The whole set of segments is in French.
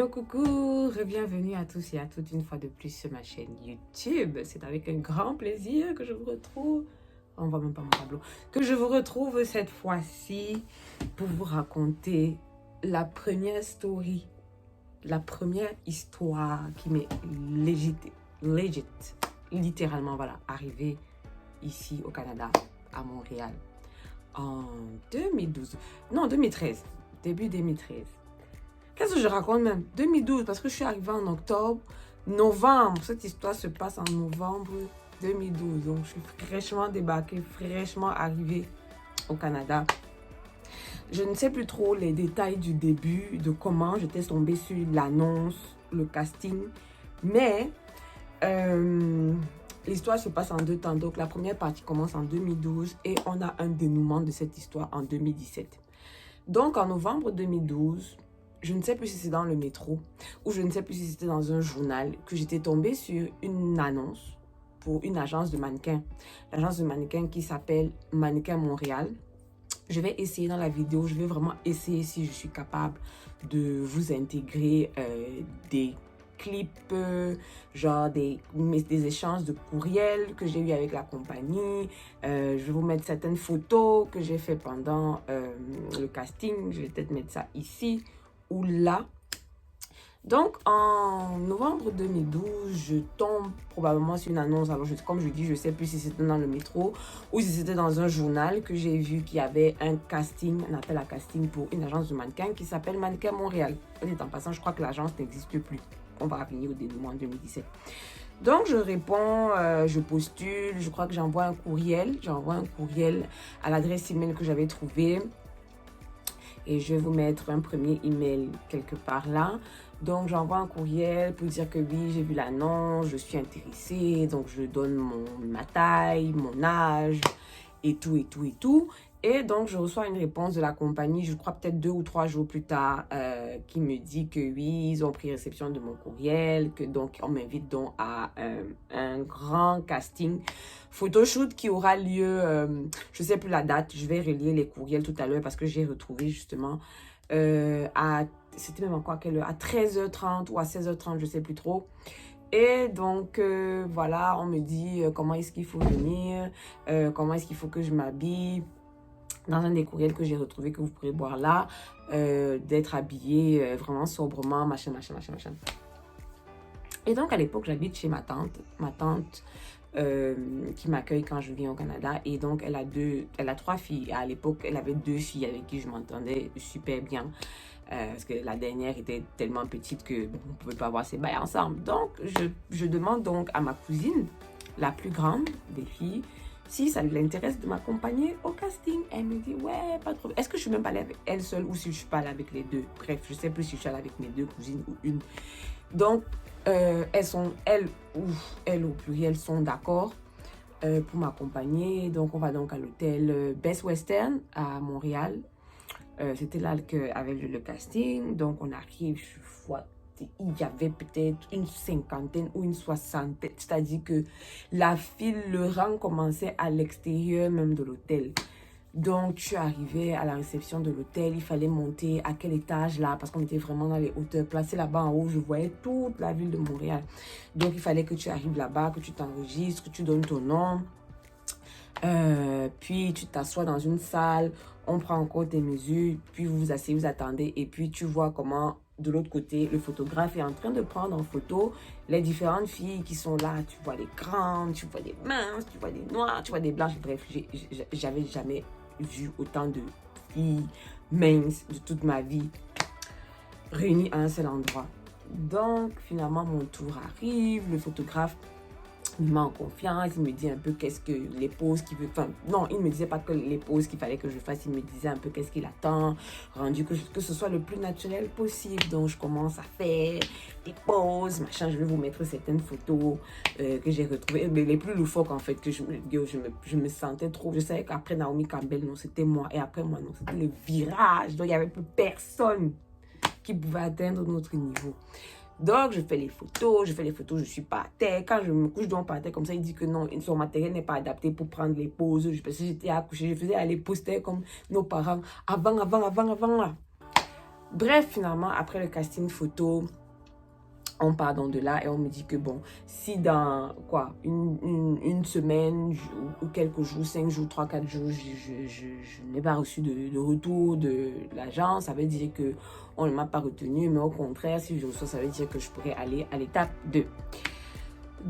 Hello, coucou, bienvenue à tous et à toutes une fois de plus sur ma chaîne YouTube. C'est avec un grand plaisir que je vous retrouve. On voit même pas mon tableau. Que je vous retrouve cette fois-ci pour vous raconter la première story, la première histoire qui m'est littéralement, voilà, arrivée ici au Canada, à Montréal, en 2012. Non, 2013. Début 2013. Qu'est-ce que je raconte même? 2012, parce que je suis arrivée en octobre, novembre. Cette histoire se passe en novembre 2012. Donc, je suis fraîchement débarquée, fraîchement arrivée au Canada. Je ne sais plus trop les détails du début, de comment j'étais tombée sur l'annonce, le casting. Mais, l'histoire se passe en deux temps. Donc, la première partie commence en 2012 et on a un dénouement de cette histoire en 2017. Donc, en novembre 2012... je ne sais plus si c'est dans le métro ou je ne sais plus si c'était dans un journal que j'étais tombée sur une annonce pour une agence de mannequins. L'agence de mannequins qui s'appelle Mannequin Montréal. Je vais essayer dans la vidéo, je vais vraiment essayer si je suis capable de vous intégrer des clips, genre des échanges de courriels que j'ai eu avec la compagnie. Je vais vous mettre certaines photos que j'ai fait pendant le casting. Je vais peut-être mettre ça ici ou là. Donc, en novembre 2012, je tombe probablement sur une annonce. Alors, comme je dis, je ne sais plus si c'était dans le métro ou si c'était dans un journal que j'ai vu qu'il y avait un casting, un appel à casting pour une agence de mannequins qui s'appelle Mannequin Montréal. En passant, je crois que l'agence n'existe plus. On va revenir au dénouement en 2017. Donc, je réponds, je postule, je crois que j'envoie un courriel. J'envoie un courriel à l'adresse email que j'avais trouvée. Et je vais vous mettre un premier email quelque part là. Donc, j'envoie un courriel pour dire que oui, j'ai vu l'annonce, je suis intéressée. Donc, je donne ma taille, mon âge et tout, et tout, et tout. Et donc, je reçois une réponse de la compagnie, je crois peut-être 2 ou 3 jours plus tard, qui me dit que oui, ils ont pris réception de mon courriel, que donc, on m'invite donc à un grand casting photoshoot qui aura lieu, je ne sais plus la date, je vais relier les courriels tout à l'heure parce que j'ai retrouvé justement c'était même à quoi, quelle heure? À 13h30 ou à 16h30, je ne sais plus trop. Et donc, voilà, on me dit comment est-ce qu'il faut venir, comment est-ce qu'il faut que je m'habille. Dans un des courriels que j'ai retrouvé, que vous pourrez voir là, d'être habillée vraiment sobrement, machin. Et donc, à l'époque, j'habite chez ma tante qui m'accueille quand je viens au Canada. Et donc, elle a 3 filles. À l'époque, elle avait 2 filles avec qui je m'entendais super bien. Parce que la dernière était tellement petite que on ne pouvait pas avoir ses bails ensemble. Donc, je demande donc à ma cousine, la plus grande des filles, si ça l'intéresse de m'accompagner au casting. Elle me dit, ouais, pas trop. Est-ce que je suis même pas allée avec elle seule ou si je suis pas allée avec les deux? Bref, je sais plus si je suis allée avec mes 2 cousines ou une. Donc, elles au pluriel sont d'accord pour m'accompagner. Donc, on va donc à l'hôtel Best Western à Montréal. C'était là qu'avait le casting. Donc, on arrive, il y avait peut-être une 50aine ou une 60aine. C'est-à-dire que la file, le rang commençait à l'extérieur même de l'hôtel. Donc, je suis arrivée à la réception de l'hôtel. Il fallait monter à quel étage là? Parce qu'on était vraiment dans les hauteurs. Placé là-bas en haut, je voyais toute la ville de Montréal. Donc, il fallait que tu arrives là-bas, que tu t'enregistres, que tu donnes ton nom. Puis, tu t'assois dans une salle. On prend encore tes mesures. Puis, vous vous asseyez, vous attendez. Et puis, tu vois comment, de l'autre côté, le photographe est en train de prendre en photo les différentes filles qui sont là. Tu vois les grandes, tu vois des minces, tu vois des noires, tu vois des blanches. Bref, j'avais jamais vu autant de filles minces de toute ma vie réunies à un seul endroit. Donc, finalement, mon tour arrive. Le photographe me met en confiance. Il me dit un peu qu'est-ce que les poses qu'il veut. Enfin, non, il ne me disait pas que les poses qu'il fallait que je fasse. Il me disait un peu qu'est-ce qu'il attend. Rendu que ce soit le plus naturel possible. Donc, je commence à faire des poses, machin. Je vais vous mettre certaines photos que j'ai retrouvées. Mais les plus loufoques, en fait, que je me sentais trop. Je savais qu'après Naomi Campbell, non, c'était moi. Et après moi, non, c'était le virage. Donc, il n'y avait plus personne qui pouvait atteindre notre niveau. Donc, je fais les photos, je suis pas à terre. Quand je me couche, je dois pas à terre. Comme ça, il dit que non, son matériel n'est pas adapté pour prendre les poses. Parce que j'étais accouchée, je faisais aller poster comme nos parents. Avant là. Bref, finalement, après le casting photo, on part donc de là et on me dit que bon, si dans quoi, une semaine ou quelques jours, 5 jours, 3, 4 jours, je n'ai pas reçu de retour de l'agence, ça veut dire que on ne m'a pas retenu, mais au contraire, si je reçois, ça veut dire que je pourrais aller à l'étape 2.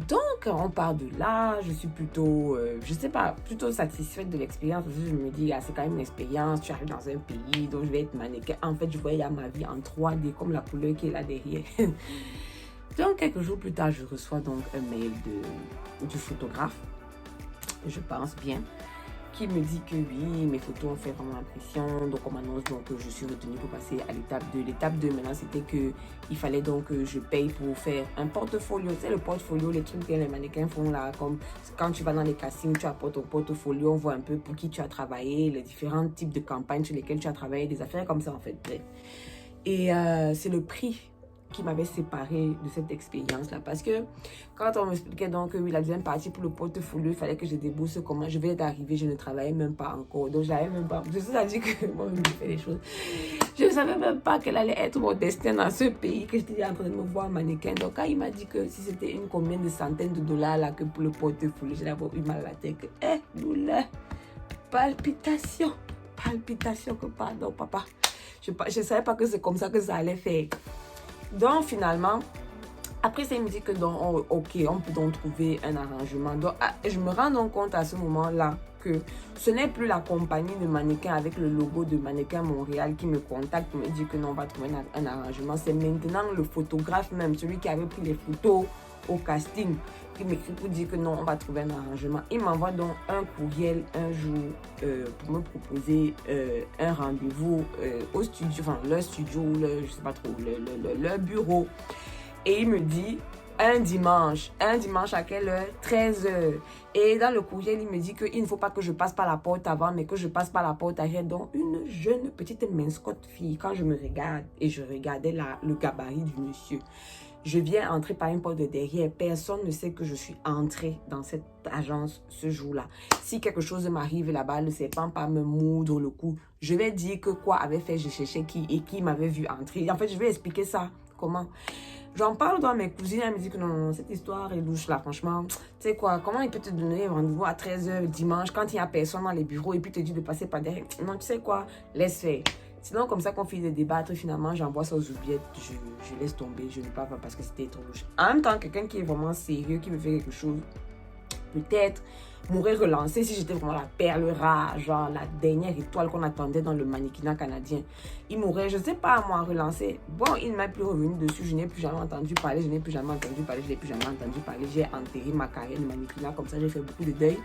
Donc, on part de là, je suis plutôt, je sais pas, plutôt satisfaite de l'expérience. Je me dis, ah, c'est quand même une expérience, tu arrives dans un pays, donc je vais être mannequin. En fait, je voyais ma vie en 3D, comme la couleur qui est là derrière. Donc, quelques jours plus tard, je reçois donc un mail du photographe, je pense bien, qui me dit que oui, mes photos ont fait vraiment impression. Donc, on m'annonce donc que je suis retenue pour passer à l'étape 2. L'étape 2, maintenant, c'était qu'il fallait donc que je paye pour faire un portfolio. Tu sais, le portfolio, les trucs que les mannequins font là, comme quand tu vas dans les castings, tu apportes ton portfolio, on voit un peu pour qui tu as travaillé, les différents types de campagnes sur lesquelles tu as travaillé, des affaires comme ça, en fait. Et c'est le prix qui m'avait séparé de cette expérience-là. Parce que quand on m'expliquait donc que oui, la deuxième partie pour le portfolio, il fallait que je débourse comment je vais d'arriver, je ne travaillais même pas encore. Donc, je n'avais même pas... Je suis dit que moi, je fais les choses. Je ne savais même pas quel allait être mon destin dans ce pays, que j'étais en train de me voir mannequin. Donc, quand il m'a dit que si c'était une combien de centaines de dollars là que pour le portfolio, j'ai d'abord eu mal à la tête. Douleur, palpitation, que pardon, papa. Je ne savais pas que c'est comme ça que ça allait faire. Donc, finalement, après ça, il me dit que donc, ok, on peut donc trouver un arrangement. Donc, je me rends donc compte à ce moment-là que ce n'est plus la compagnie de mannequins avec le logo de Mannequin Montréal qui me contacte, me dit que non, on va trouver un arrangement. C'est maintenant le photographe même, celui qui avait pris les photos au casting, qui m'écrit pour dire que non, on va trouver un arrangement. Il m'envoie donc un courriel un jour pour me proposer un rendez-vous au studio, enfin leur studio, je sais pas trop, leur bureau. Et il me dit un dimanche à quelle heure? 13h. Et dans le courriel, il me dit qu'il ne faut pas que je passe par la porte avant, mais que je passe par la porte arrière. Donc, une jeune petite mince-cote fille, quand je me regarde et je regardais le gabarit du monsieur, je viens entrer par une porte de derrière. Personne ne sait que je suis entrée dans cette agence ce jour-là. Si quelque chose m'arrive là-bas, le serpent pas me moudre le cou, je vais dire que quoi avait fait, je cherchais qui et qui m'avait vu entrer. En fait, je vais expliquer ça. Comment? J'en parle dans mes cousines, elles me disent que non, cette histoire est louche là, franchement. Tu sais quoi, comment il peut te donner rendez-vous à 13h dimanche quand il n'y a personne dans les bureaux et puis te dit de passer par derrière? Non, tu sais quoi, laisse faire. Sinon, comme ça qu'on finit de débattre, finalement, j'envoie ça aux oubliettes, je laisse tomber, je ne parle pas parce que c'était trop louche. En même temps, quelqu'un qui est vraiment sérieux, qui me fait quelque chose, peut-être m'aurait relancé si j'étais vraiment la perle rare, genre la dernière étoile qu'on attendait dans le mannequinat canadien. Il m'aurait, je ne sais pas, moi, relancé. Bon, il ne m'a plus revenu dessus, je n'ai plus jamais entendu parler, j'ai enterré ma carrière de mannequinat, comme ça j'ai fait beaucoup de deuil.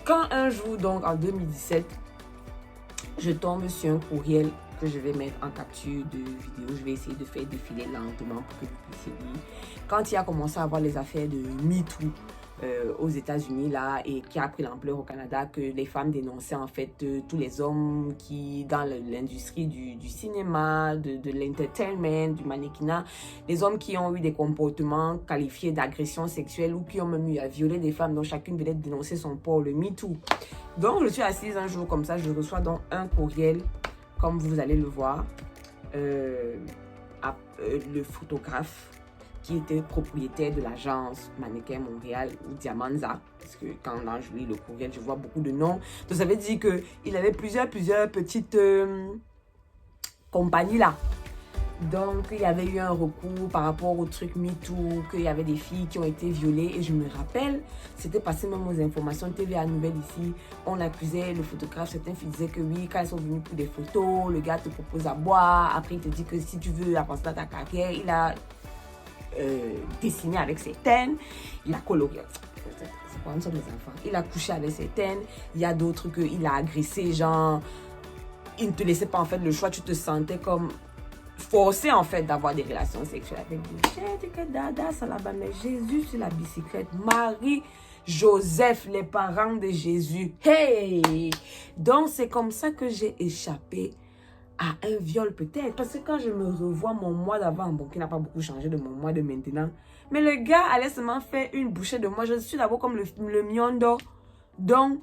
Quand un jour, donc en 2017, je tombe sur un courriel que je vais mettre en capture de vidéo. Je vais essayer de faire défiler lentement pour que vous puissiez lire. Quand il a commencé à avoir les affaires de MeToo aux États-Unis là et qui a pris l'ampleur au Canada, que les femmes dénonçaient en fait tous les hommes qui dans l'industrie du cinéma, de l'entertainment, du mannequinat, les hommes qui ont eu des comportements qualifiés d'agression sexuelle ou qui ont même eu à violer des femmes, dont chacune venait dénoncer son port, le MeToo. Donc je suis assise un jour comme ça, je reçois donc un courriel, comme vous allez le voir, le photographe qui était propriétaire de l'agence Mannequin Montréal ou Diamanza, parce que quand je lis le courriel, je vois beaucoup de noms. Donc ça veut dire qu'il avait plusieurs petites compagnies là. Donc, il y avait eu un recours par rapport au truc MeToo, qu'il y avait des filles qui ont été violées. Et je me rappelle, c'était passé même aux informations TVA Nouvelle ici. On accusait le photographe, certains filles disaient que oui, quand ils sont venus pour des photos, le gars te propose à boire. Après, il te dit que si tu veux avancer dans ta carrière, il a dessiné avec certaines, il a colorié. C'est quoi, nous sommes des enfants. Il a couché avec certaines. Il y a d'autres qu'il a agressé, genre, il ne te laissait pas en fait le choix, tu te sentais comme forcé en fait d'avoir des relations sexuelles avec lui. J'ai dit que Dada, ça là-bas, mais Jésus sur la bicyclette, Marie, Joseph, les parents de Jésus. Hey! Donc c'est comme ça que j'ai échappé à un viol peut-être. Parce que quand je me revois mon mois d'avant, bon, qui n'a pas beaucoup changé de mon mois de maintenant, mais le gars allait seulement faire une bouchée de moi. Je suis d'abord comme le miondo. Donc,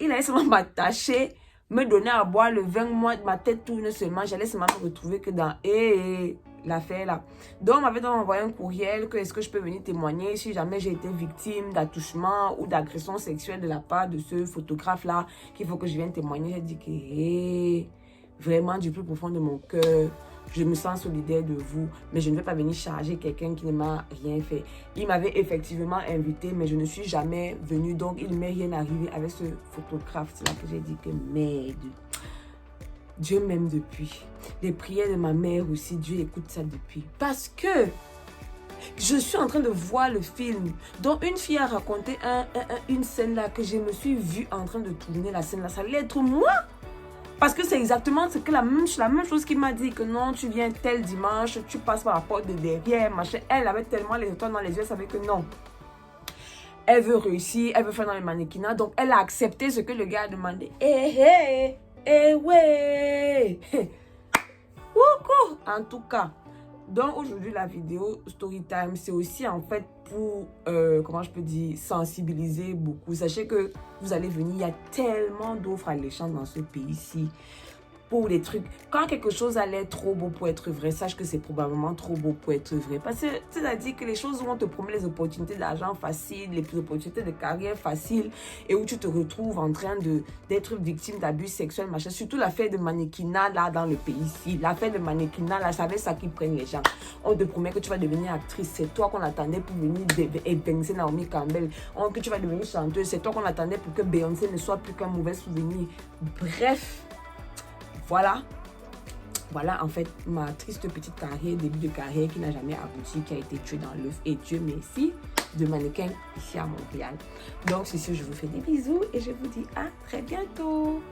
il allait seulement m'attacher, me donner à boire le vin, moi, ma tête tourne seulement. J'allais seulement me retrouver que dans l'affaire là. Donc, on m'avait envoyé un courriel que est-ce que je peux venir témoigner si jamais j'ai été victime d'attouchement ou d'agression sexuelle de la part de ce photographe-là, qu'il faut que je vienne témoigner. J'ai dit que vraiment du plus profond de mon cœur, je me sens solidaire de vous, mais je ne vais pas venir charger quelqu'un qui ne m'a rien fait. Il m'avait effectivement invité, mais je ne suis jamais venue, donc il ne m'est rien arrivé avec ce photographe. C'est là que j'ai dit que merde. Dieu m'aime depuis. Les prières de ma mère aussi, Dieu écoute ça depuis. Parce que je suis en train de voir le film dont une fille a raconté une scène là que je me suis vue en train de tourner la scène là. Ça allait être moi. Parce que c'est exactement ce que la même chose qu'il m'a dit, que non, tu viens tel dimanche, tu passes par la porte de derrière, machin. Elle avait tellement les étoiles dans les yeux, elle savait que non. Elle veut réussir, elle veut faire dans le mannequinat, donc elle a accepté ce que le gars a demandé. Ouais. Coucou. En tout cas, donc aujourd'hui la vidéo Story Time, c'est aussi en fait pour, comment je peux dire, sensibiliser beaucoup. Sachez que vous allez venir, il y a tellement d'offres alléchantes dans ce pays-ci. Pour les trucs, quand quelque chose a l'air trop beau pour être vrai, sache que c'est probablement trop beau pour être vrai. Parce que c'est-à-dire que les choses où on te promet les opportunités d'argent facile, les opportunités de carrière facile, et où tu te retrouves en train d'être victime d'abus sexuels, machin. Surtout l'affaire de mannequinat là dans le pays-ci. L'affaire de mannequinat là, c'est ça qui prennent les gens. On te promet que tu vas devenir actrice, c'est toi qu'on attendait pour venir évincer Naomi Campbell. Que tu vas devenir chanteuse, c'est toi qu'on attendait pour que Beyoncé ne soit plus qu'un mauvais souvenir. Bref. Voilà en fait ma triste petite carrière, début de carrière qui n'a jamais abouti, qui a été tuée dans l'œuf. Et Dieu merci, de mannequin ici à Montréal. Donc sur ce, je vous fais des bisous et je vous dis à très bientôt.